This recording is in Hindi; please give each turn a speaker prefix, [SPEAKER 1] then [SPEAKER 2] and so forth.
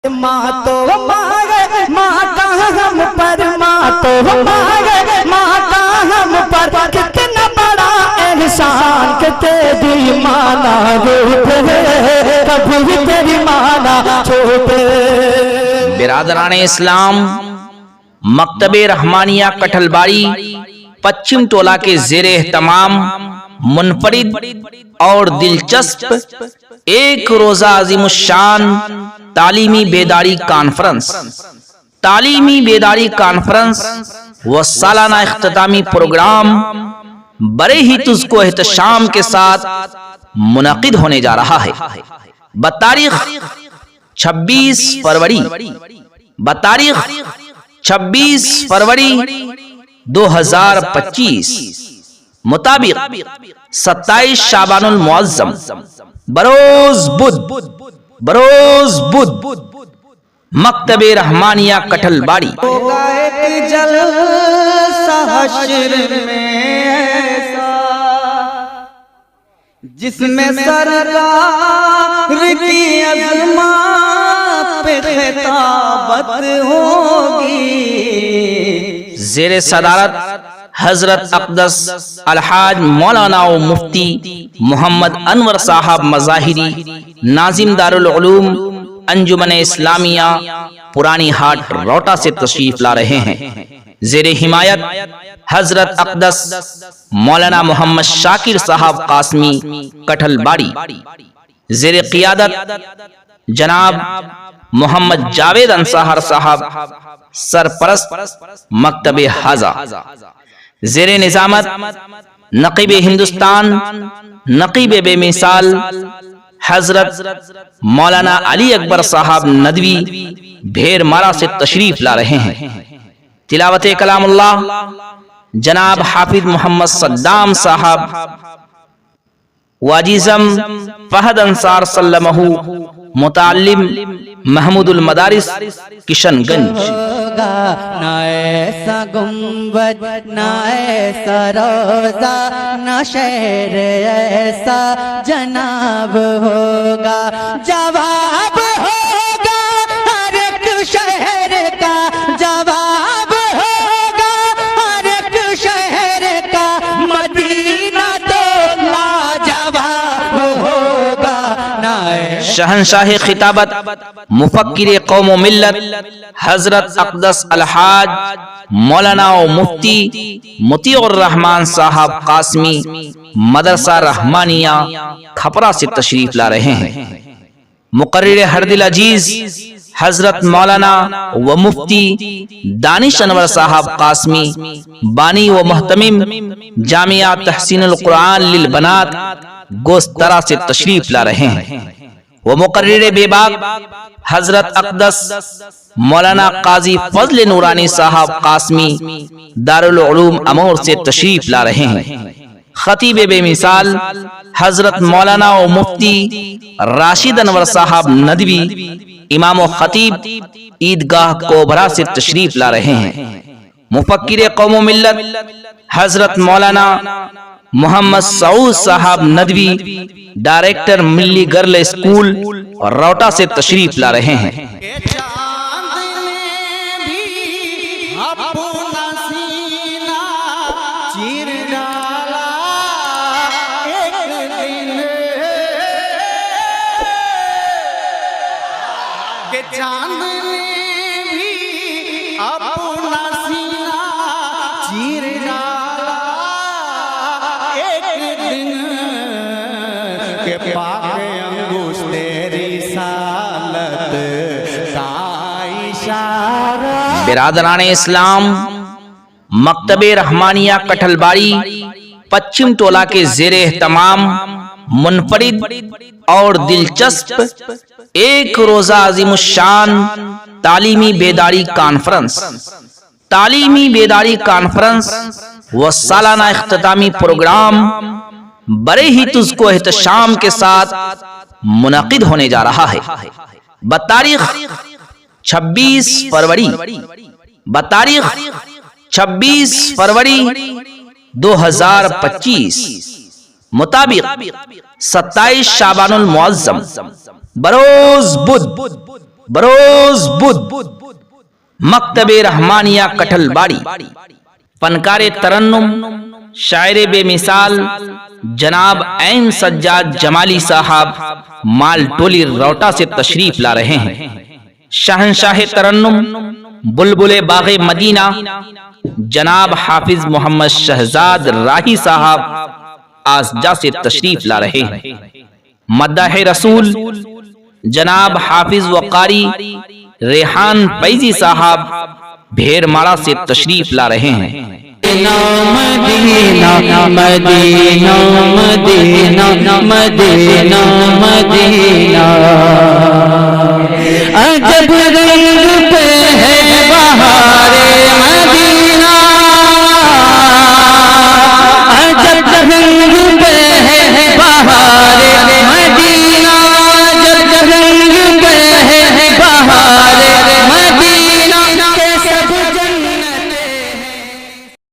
[SPEAKER 1] माँ तो मांगे माँ का हम पर, माँ तो मांगे माँ का हम पर, कितना बड़ा एहसान के तेरी माना रूप है, कभी तेरी माना छोटे।
[SPEAKER 2] बिरादरान इस्लाम, मकतबे रहमानिया कठलबाड़ी पश्चिम टोला के जेरे एहतमाम मुनफरिद और दिलचस्प एक रोजा अजीमुशान तालीमी बेदारी कॉन्फ्रेंस व सालाना इख्तितामी प्रोग्राम बड़े ही तुझको एहतशाम के साथ मुनक़िद होने जा रहा है। बतारीख 26 फरवरी 2025 मुताबिक 27 शाबानुल मुअज़्ज़म बरोज बुध मकतबे रहमानिया कठलबाड़ी
[SPEAKER 1] जलसा हश्र में ऐसा जिसमें सरकार की अज़मात पे खिताबत होगी।
[SPEAKER 2] ज़ेरे सदारत हजरत अक़दस अलहाज मौलाना व मुफ्ती मोहम्मद अनवर साहब मज़ाहिरी नाजिम दारुल उलूम अंजुमन इस्लामिया पुरानी हाट रोटा से तशरीफ ला रहे हैं। ज़ेरे हिमायत हजरत अक़दस मौलाना मोहम्मद शाकिर साहब कासमी कठलबाड़ी, ज़ेरे क़ियादत जनाब मोहम्मद जावेद अंसार साहब सरपरस्त मकतबे हाजा, ज़ेरे निज़ामत नक़ीबे हिंदुस्तान नक़ीबे बेमिसाल हजरत मौलाना अली अकबर साहब नदवी भेरमारा से तशरीफ ला रहे हैं। तिलावत कलामुल्लाह जनाब हाफिज मोहम्मद सद्दाम साहब वाजिज़म फहद अंसार सल्लमहु मुताल्लिम महमूदुल मदारिस किशनगंज।
[SPEAKER 1] ना ऐसा गुंबद ना ऐसा रोजा ना शहर ऐसा जनाब होगा, जवाब होगा हर एक शहर का, जवाब होगा हर एक शहर का, मदीना तो लाजवाब होगा। ना
[SPEAKER 2] शहनशाह खिताबत मुफक्किर कौम व मिल्लत हजरत अक़दस अलहाज मौलाना व मुफ्ती मुतीउर रहमान साहब कासमी मदरसा रहमानिया खपरा से तशरीफ ला रहे हैं। मुकर्रिर हरदिल अजीज हजरत मौलाना व मुफ्ती दानिश अनवर साहब कासमी बानी व मुहतमिम जामिया तहसीनुल कुरान लिल बनात गोस्तरा से तशरीफ ला रहे हैं। वो मुकर्रिर बेबाक हजरत अक़दस मौलाना काजी फजल नूरानी साहब कासमी दारुल उलूम अमूर से तशरीफ ला रहे हैं। खतीब बेमिसाल हजरत मौलाना व मुफ्ती राशिद अनवर साहब नदवी इमाम व खतीब ईदगाह कोबरा से तशरीफ ला रहे हैं। मुफक्किर कौम व मिल्लत हजरत मौलाना मोहम्मद सऊद साहब नदवी डायरेक्टर मिल्ली गर्ल स्कूल और रोटा से तशरीफ ला रहे हैं। बिरादरान इस्लाम, मकतबे रहमानिया कठलबाड़ी पश्चिम टोला के जेरे एहतमाम मुनफरिद और दिलचस्प एक रोजा अजीमुशान तालीमी बेदारी कॉन्फ्रेंस व सालाना इख्तितामी प्रोग्राम बड़े ही तुझको एहतशाम के साथ मुनक़िद होने जा रहा है। बतारीख 26 फरवरी 2025 मुताबिक 27 शाबानुल मुअज़्ज़म बरोज बरोज बुध मकतबे रहमानिया कठलबाड़ी, फनकारे तरन्नुम शायरे बेमिसाल जनाब ऐन सज्जाद जमाली साहब मालटोली रौटा से तशरीफ ला रहे हैं। शहंशाह तरन्नुम बुलबुले बागे मदीना जनाब हाफिज मोहम्मद शहजाद राही साहब आसजा से तशरीफ ला रहे हैं। मद्दाह रसूल जनाब हाफिज वकारी रेहान फैजी साहब भेरमाड़ा से तशरीफ ला रहे हैं।
[SPEAKER 1] Medina Medina Medina Medina Medina अजब